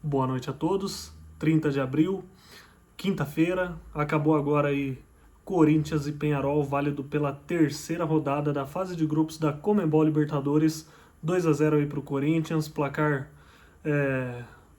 Boa noite a todos. 30 de abril, quinta-feira. Acabou agora aí Corinthians e Peñarol, válido pela terceira rodada da fase de grupos da Conmebol Libertadores. 2-0 aí pro Corinthians, placar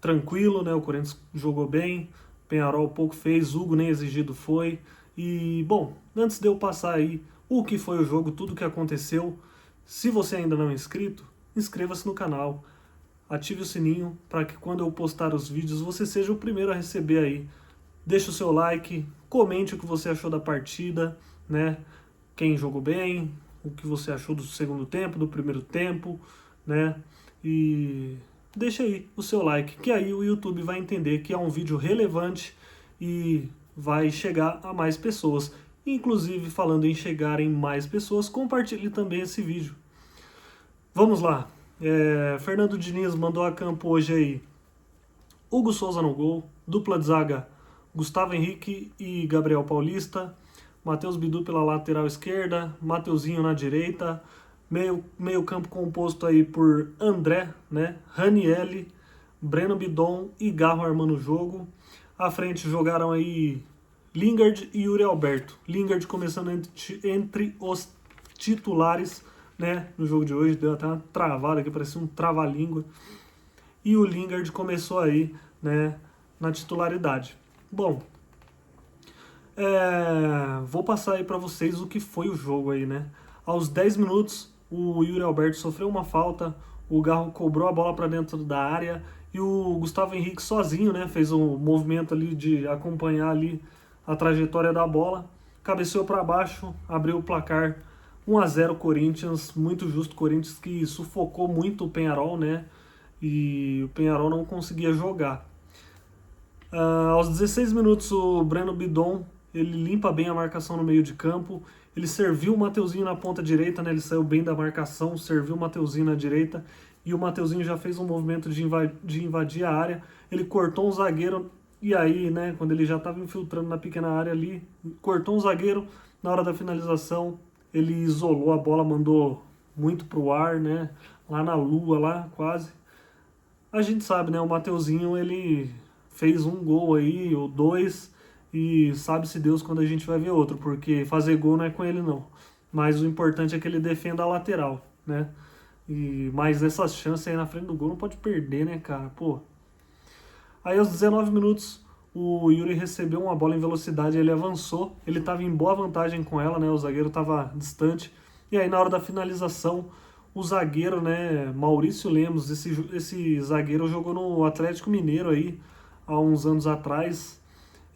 tranquilo, né? O Corinthians jogou bem, Peñarol pouco fez, Hugo nem exigido foi. E, bom, antes de eu passar aí o que foi o jogo, tudo o que aconteceu, se você ainda não é inscrito, inscreva-se no canal. Ative o sininho para que quando eu postar os vídeos você seja o primeiro a receber aí. Deixe o seu like, comente o que você achou da partida, né? Quem jogou bem, o que você achou do segundo tempo, do primeiro tempo, né? E deixe aí o seu like, que aí o YouTube vai entender que é um vídeo relevante e vai chegar a mais pessoas. Inclusive, falando em chegar em mais pessoas, compartilhe também esse vídeo. Vamos lá. Fernando Diniz mandou a campo hoje aí Hugo Souza no gol, dupla de zaga Gustavo Henrique e Gabriel Paulista, Matheus Bidu pela lateral esquerda, Mateuzinho na direita, meio campo composto aí por André, né, Ranielli, Breno Bidon e Garro armando o jogo. À frente jogaram aí Lingard e Yuri Alberto. Lingard começando entre os titulares, né, no jogo de hoje, deu até uma travada aqui, parecia um trava-língua. E o Lingard começou aí, né, na titularidade. Bom, vou passar aí para vocês o que foi o jogo aí, né. Aos 10 minutos, o Yuri Alberto sofreu uma falta, o Garro cobrou a bola para dentro da área e o Gustavo Henrique sozinho, né, fez um movimento ali de acompanhar ali a trajetória da bola, cabeceou para baixo, abriu o placar. 1-0 Corinthians, muito justo. Corinthians que sufocou muito o Peñarol, né? E o Peñarol não conseguia jogar. Aos 16 minutos, o Breno Bidon, ele limpa bem a marcação no meio de campo. Ele serviu o Mateuzinho na ponta direita, né? Ele saiu bem da marcação, serviu o Mateuzinho na direita. E o Mateuzinho já fez um movimento de invadir a área. Ele cortou um zagueiro, e aí, né? Quando ele já estava infiltrando na pequena área ali, cortou um zagueiro. Na hora da finalização, ele isolou a bola, mandou muito pro ar, né? Lá na lua, lá, quase. A gente sabe, né? O Mateuzinho, ele fez um gol aí, ou dois, e sabe-se Deus quando a gente vai ver outro, porque fazer gol não é com ele, não. Mas o importante é que ele defenda a lateral, né? Mas essas chances aí na frente do gol não pode perder, né, cara? Pô. Aí aos 19 minutos, o Yuri recebeu uma bola em velocidade, ele avançou, ele estava em boa vantagem com ela, né? O zagueiro estava distante. E aí na hora da finalização, o zagueiro, né, Maurício Lemos, esse zagueiro jogou no Atlético Mineiro aí há uns anos atrás.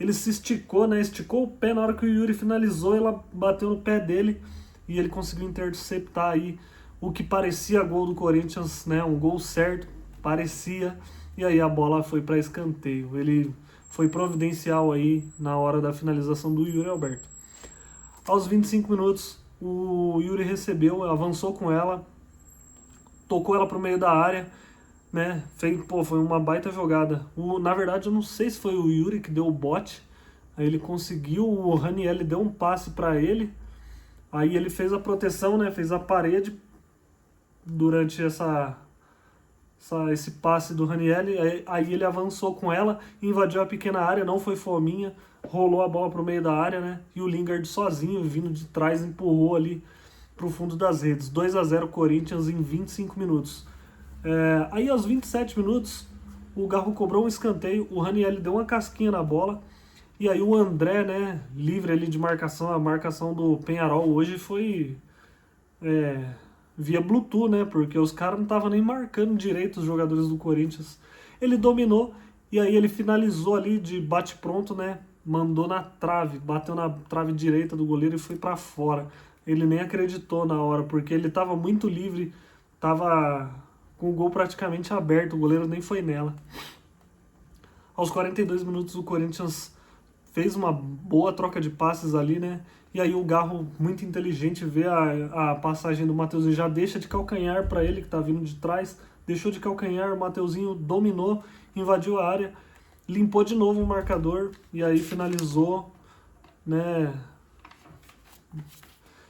Ele se esticou, né? Esticou o pé na hora que o Yuri finalizou, ela bateu no pé dele e ele conseguiu interceptar aí o que parecia gol do Corinthians, né? Um gol certo, parecia. E aí a bola foi para escanteio. Ele foi providencial aí na hora da finalização do Yuri Alberto. Aos 25 minutos, o Yuri recebeu, avançou com ela, tocou ela para o meio da área, né? Foi uma baita jogada. Na verdade, eu não sei se foi o Yuri que deu o bote, aí ele conseguiu, o Ranielli deu um passe para ele, aí ele fez a proteção, né? Fez a parede durante esse passe do Ranielli, aí ele avançou com ela, invadiu a pequena área, não foi fominha, rolou a bola pro meio da área, né? E o Lingard sozinho, vindo de trás, empurrou ali pro fundo das redes. 2-0 Corinthians em 25 minutos. Aí aos 27 minutos, o Garro cobrou um escanteio, o Ranielli deu uma casquinha na bola, e aí o André, né, livre ali de marcação, a marcação do Peñarol hoje foi via Bluetooth, né? Porque os caras não estavam nem marcando direito os jogadores do Corinthians. Ele dominou e aí ele finalizou ali de bate-pronto, né? Mandou na trave, bateu na trave direita do goleiro e foi para fora. Ele nem acreditou na hora, porque ele estava muito livre, estava com o gol praticamente aberto, o goleiro nem foi nela. Aos 42 minutos o Corinthians fez uma boa troca de passes ali, né? E aí o Garro, muito inteligente, vê a passagem do Mateuzinho, já deixa de calcanhar para ele, que tá vindo de trás, deixou de calcanhar, o Mateuzinho dominou, invadiu a área, limpou de novo o marcador, e aí finalizou, né?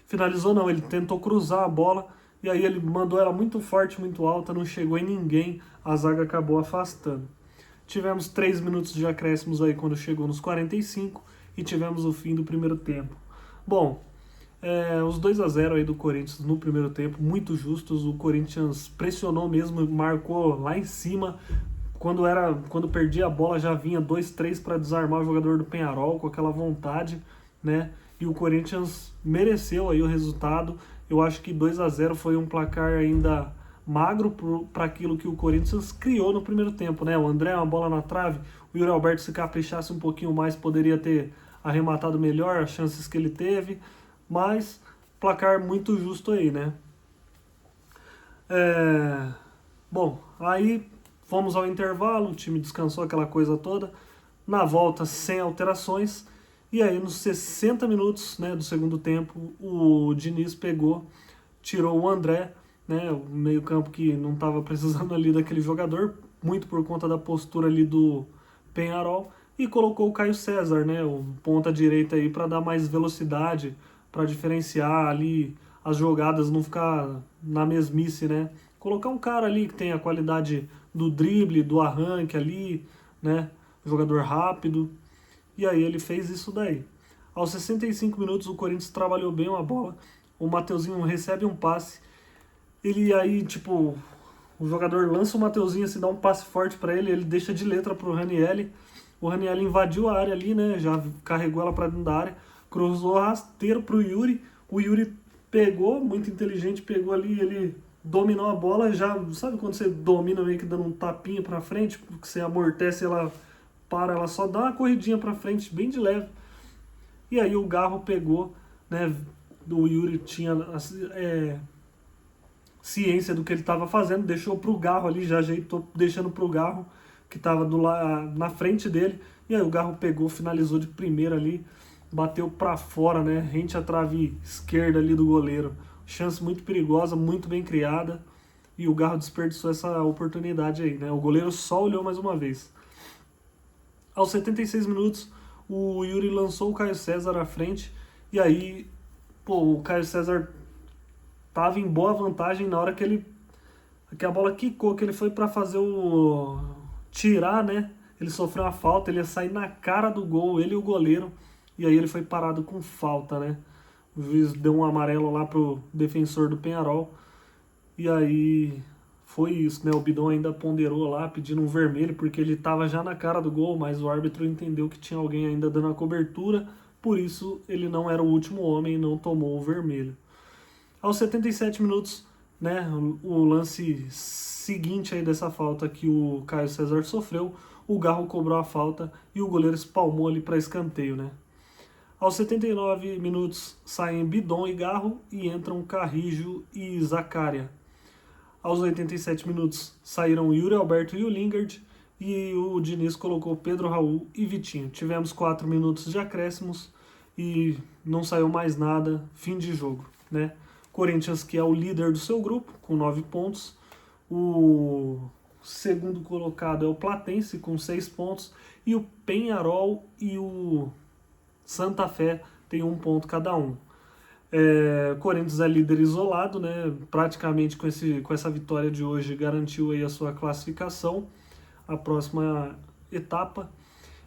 Finalizou não, ele tentou cruzar a bola, e aí ele mandou ela muito forte, muito alta, não chegou em ninguém, a zaga acabou afastando. Tivemos 3 minutos de acréscimos aí quando chegou nos 45 e tivemos o fim do primeiro tempo. Bom, os 2-0 aí do Corinthians no primeiro tempo, muito justos. O Corinthians pressionou mesmo, marcou lá em cima. Quando perdia a bola já vinha 2-3 para desarmar o jogador do Peñarol com aquela vontade, né? E o Corinthians mereceu aí o resultado. Eu acho que 2-0 foi um placar ainda magro para aquilo que o Corinthians criou no primeiro tempo, né? O André, uma bola na trave, o Yuri Alberto, se caprichasse um pouquinho mais, poderia ter arrematado melhor as chances que ele teve, mas placar muito justo aí, né? Bom, aí fomos ao intervalo, o time descansou, aquela coisa toda. Na volta, sem alterações. E aí, nos 60 minutos, né, do segundo tempo, o Diniz pegou, tirou o André, né, o meio-campo que não estava precisando ali daquele jogador, muito por conta da postura ali do Peñarol, e colocou o Caio César, né, o ponta direita aí, para dar mais velocidade, para diferenciar ali as jogadas, não ficar na mesmice, né? Colocar um cara ali que tem a qualidade do drible, do arranque ali, né? Jogador rápido. E aí ele fez isso daí. Aos 65 minutos o Corinthians trabalhou bem uma bola. O Mateuzinho recebe um passe. Ele aí, tipo, o jogador lança o Mateuzinho, se dá um passe forte para ele deixa de letra pro Ranieri. O Ranieri invadiu a área ali, né? Já carregou ela para dentro da área, cruzou rasteiro pro Yuri. O Yuri pegou, muito inteligente, pegou ali, ele dominou a bola, já, sabe quando você domina meio que dando um tapinha pra frente, porque você amortece, ela para, ela só dá uma corridinha pra frente, bem de leve. E aí o Garro pegou, né, o Yuri tinha ciência do que ele estava fazendo, deixou pro Garro ali, já ajeitou, deixando pro Garro, que estava na frente dele, e aí o Garro pegou, finalizou de primeira ali, bateu para fora, né, rente à trave esquerda ali do goleiro. Chance muito perigosa, muito bem criada, e o Garro desperdiçou essa oportunidade aí, né? O goleiro só olhou mais uma vez. Aos 76 minutos, o Yuri lançou o Caio César à frente, e aí, pô, o Caio César tava em boa vantagem na hora que a bola quicou, que ele foi para fazer o tirar, né? Ele sofreu uma falta, ele ia sair na cara do gol, ele e o goleiro, e aí ele foi parado com falta, né? O juiz deu um amarelo lá pro defensor do Peñarol. E aí foi isso, né? O Bidon ainda ponderou lá, pedindo um vermelho, porque ele estava já na cara do gol, mas o árbitro entendeu que tinha alguém ainda dando a cobertura, por isso ele não era o último homem e não tomou o vermelho. Aos 77 minutos, né, o lance seguinte aí dessa falta que o Caio César sofreu, o Garro cobrou a falta e o goleiro espalmou ali para escanteio, né? Aos 79 minutos saem Bidon e Garro e entram Carrijo e Zaccaria. Aos 87 minutos saíram Yuri Alberto e o Lingard e o Diniz colocou Pedro Raul e Vitinho. Tivemos 4 minutos de acréscimos e não saiu mais nada, fim de jogo, né? Corinthians, que é o líder do seu grupo, com 9 pontos. O segundo colocado é o Platense, com 6 pontos. E o Peñarol e o Santa Fé tem 1 ponto cada um. Corinthians é líder isolado, né? Praticamente com essa vitória de hoje garantiu aí a sua classificação, a próxima etapa.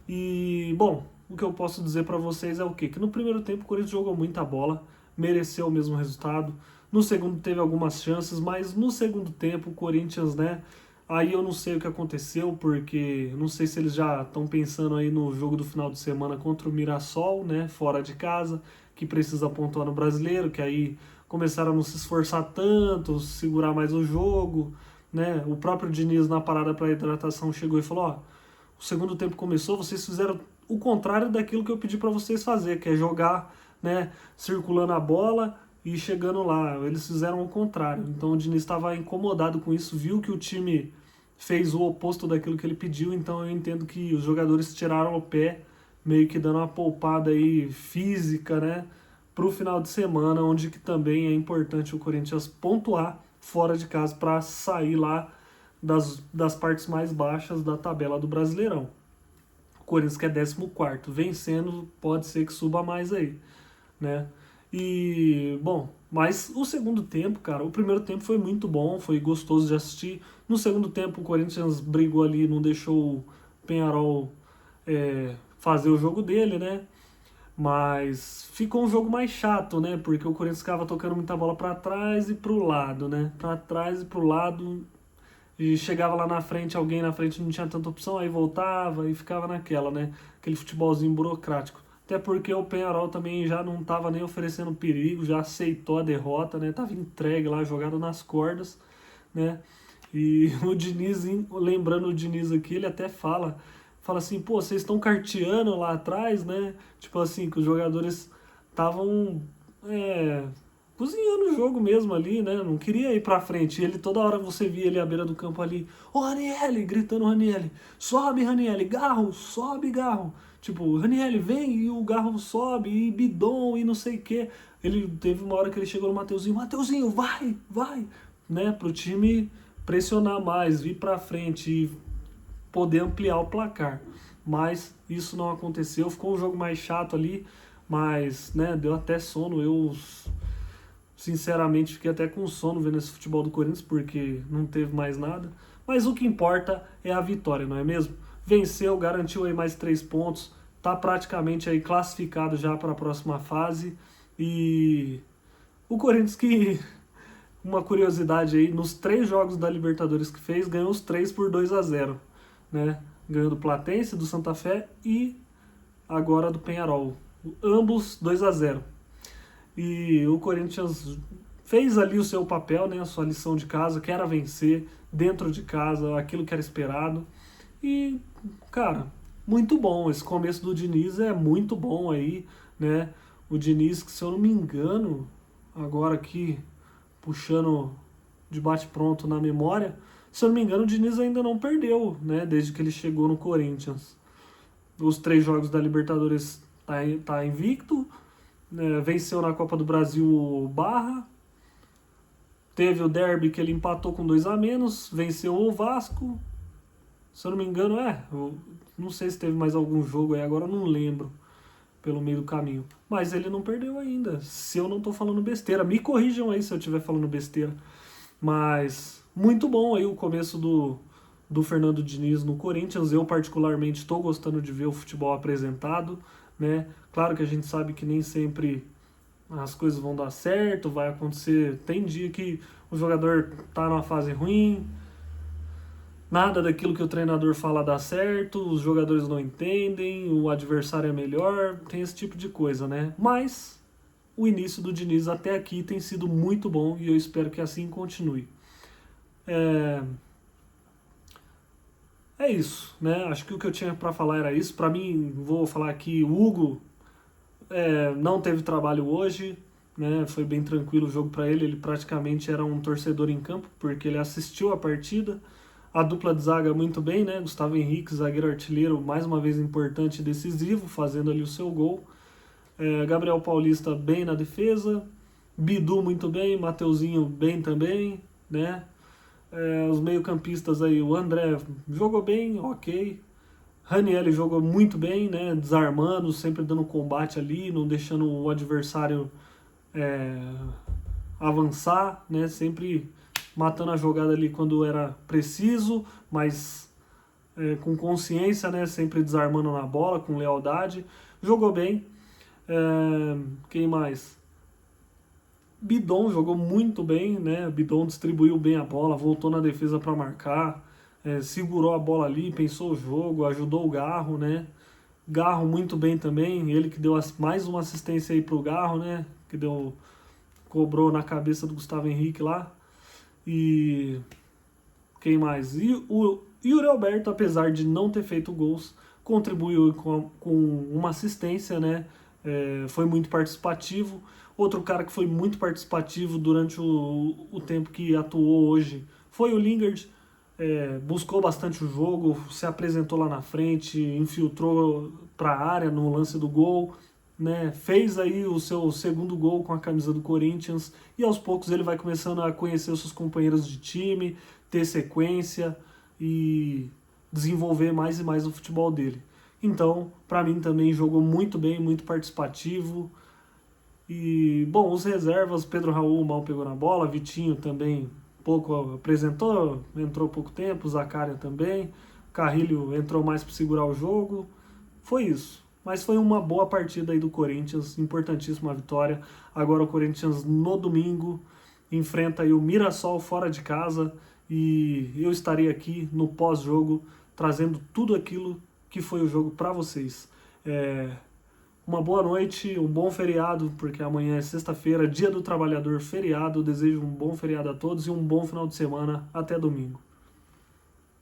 E, bom, o que eu posso dizer para vocês é o quê? Que no primeiro tempo o Corinthians jogou muita bola, mereceu o mesmo resultado. No segundo teve algumas chances, mas no segundo tempo o Corinthians, né? Aí eu não sei o que aconteceu, porque não sei se eles já estão pensando aí no jogo do final de semana contra o Mirassol, né? Fora de casa, que precisa pontuar no Brasileiro, que aí começaram a não se esforçar tanto, segurar mais o jogo, né? O próprio Diniz na parada para hidratação chegou e falou, ó, o segundo tempo começou, vocês fizeram o contrário daquilo que eu pedi para vocês fazer, que é jogar, né, circulando a bola e chegando lá. Eles fizeram o contrário. Então o Diniz estava incomodado com isso, viu que o time fez o oposto daquilo que ele pediu, então eu entendo que os jogadores tiraram o pé, meio que dando uma poupada aí física, né, para o final de semana, onde que também é importante o Corinthians pontuar fora de casa para sair lá das partes mais baixas da tabela do Brasileirão. O Corinthians que é 14º, vencendo pode ser que suba mais aí, né? E, bom, mas o segundo tempo, cara, o primeiro tempo foi muito bom, foi gostoso de assistir. No segundo tempo o Corinthians brigou ali, não deixou Peñarol fazer o jogo dele, né? Mas ficou um jogo mais chato, né? Porque o Corinthians ficava tocando muita bola para trás e pro lado, né? Para trás e pro lado. E chegava lá na frente, alguém na frente não tinha tanta opção, aí voltava e ficava naquela, né? Aquele futebolzinho burocrático. Até porque o Peñarol também já não estava nem oferecendo perigo, já aceitou a derrota, né? Tava entregue lá, jogado nas cordas, né? E o Diniz, lembrando o Diniz aqui, ele até fala assim, pô, vocês estão carteando lá atrás, né? Tipo assim, que os jogadores estavam cozinhando o jogo mesmo ali, né? Não queria ir pra frente. E ele, toda hora você via ele à beira do campo ali, ô Ranieri, gritando Ranieri, sobe Ranieri, Garro, sobe Garro. Tipo, Ranieri vem e o Garro sobe, e Bidon e não sei o quê. Ele teve uma hora que ele chegou no Mateuzinho, vai, né? Pro time pressionar mais, vir pra frente e poder ampliar o placar. Mas isso não aconteceu, ficou um jogo mais chato ali, mas, né, deu até sono. Eu sinceramente fiquei até com sono vendo esse futebol do Corinthians, porque não teve mais nada. Mas o que importa é a vitória, não é mesmo? Venceu, garantiu aí mais 3 pontos, tá praticamente aí classificado já para a próxima fase. E o Corinthians que, uma curiosidade aí, nos 3 jogos da Libertadores que fez, ganhou os 3 por 2-0, né? Ganhou do Platense, do Santa Fé e agora do Peñarol. Ambos 2-0. E o Corinthians fez ali o seu papel, né, a sua lição de casa, que era vencer dentro de casa, aquilo que era esperado. E, cara, muito bom. Esse começo do Diniz é muito bom aí, né? O Diniz, que se eu não me engano, agora aqui puxando de bate-pronto na memória, se eu não me engano, o Diniz ainda não perdeu, né, desde que ele chegou no Corinthians. Os 3 jogos da Libertadores tá invicto, venceu na Copa do Brasil o Barra, teve o derby que ele empatou com 2 a menos, venceu o Vasco, se eu não me engano, eu não sei se teve mais algum jogo aí, agora eu não lembro, pelo meio do caminho. Mas ele não perdeu ainda, se eu não tô falando besteira. Me corrijam aí se eu estiver falando besteira. Mas muito bom aí o começo do Fernando Diniz no Corinthians. Eu particularmente estou gostando de ver o futebol apresentado, né? Claro que a gente sabe que nem sempre as coisas vão dar certo, vai acontecer. Tem dia que o jogador tá numa fase ruim, nada daquilo que o treinador fala dá certo, os jogadores não entendem, o adversário é melhor, tem esse tipo de coisa, né? Mas o início do Diniz até aqui tem sido muito bom e eu espero que assim continue. É isso, né? Acho que o que eu tinha para falar era isso. Para mim, vou falar aqui, o Hugo não teve trabalho hoje, né? Foi bem tranquilo o jogo para ele. Ele praticamente era um torcedor em campo, porque ele assistiu a partida. A dupla de zaga muito bem, né? Gustavo Henrique, zagueiro artilheiro, mais uma vez importante e decisivo, fazendo ali o seu gol. Gabriel Paulista bem na defesa. Bidu muito bem, Mateuzinho bem também, né? Os meio-campistas aí, o André jogou bem, ok. Ranieri jogou muito bem, né? Desarmando, sempre dando combate ali, não deixando o adversário avançar, né? Sempre matando a jogada ali quando era preciso, mas com consciência, né? Sempre desarmando na bola, com lealdade. Jogou bem. Quem mais? Bidon jogou muito bem, né? Bidon distribuiu bem a bola, voltou na defesa para marcar, segurou a bola ali, pensou o jogo, ajudou o Garro, né? Garro muito bem também, ele que deu mais uma assistência aí pro Garro, né? Que cobrou na cabeça do Gustavo Henrique lá. E quem mais? E o Yuri Alberto, apesar de não ter feito gols, contribuiu com uma assistência, né? Foi muito participativo. Outro cara que foi muito participativo durante o tempo que atuou hoje foi o Lingard. Buscou bastante o jogo, se apresentou lá na frente, infiltrou para a área no lance do gol, né? Fez aí o seu segundo gol com a camisa do Corinthians e aos poucos ele vai começando a conhecer os seus companheiros de time, ter sequência e desenvolver mais e mais o futebol dele. Então, para mim também jogou muito bem, muito participativo. E, bom, os reservas, Pedro Raul mal pegou na bola, Vitinho também pouco apresentou, entrou pouco tempo, Zaccaria também. Carrilho entrou mais para segurar o jogo. Foi isso. Mas foi uma boa partida aí do Corinthians, importantíssima vitória. Agora o Corinthians no domingo enfrenta aí o Mirassol fora de casa e eu estarei aqui no pós-jogo trazendo tudo aquilo que foi o jogo para vocês. Uma boa noite, um bom feriado, porque amanhã é sexta-feira, dia do trabalhador, feriado. Desejo um bom feriado a todos e um bom final de semana. Até domingo.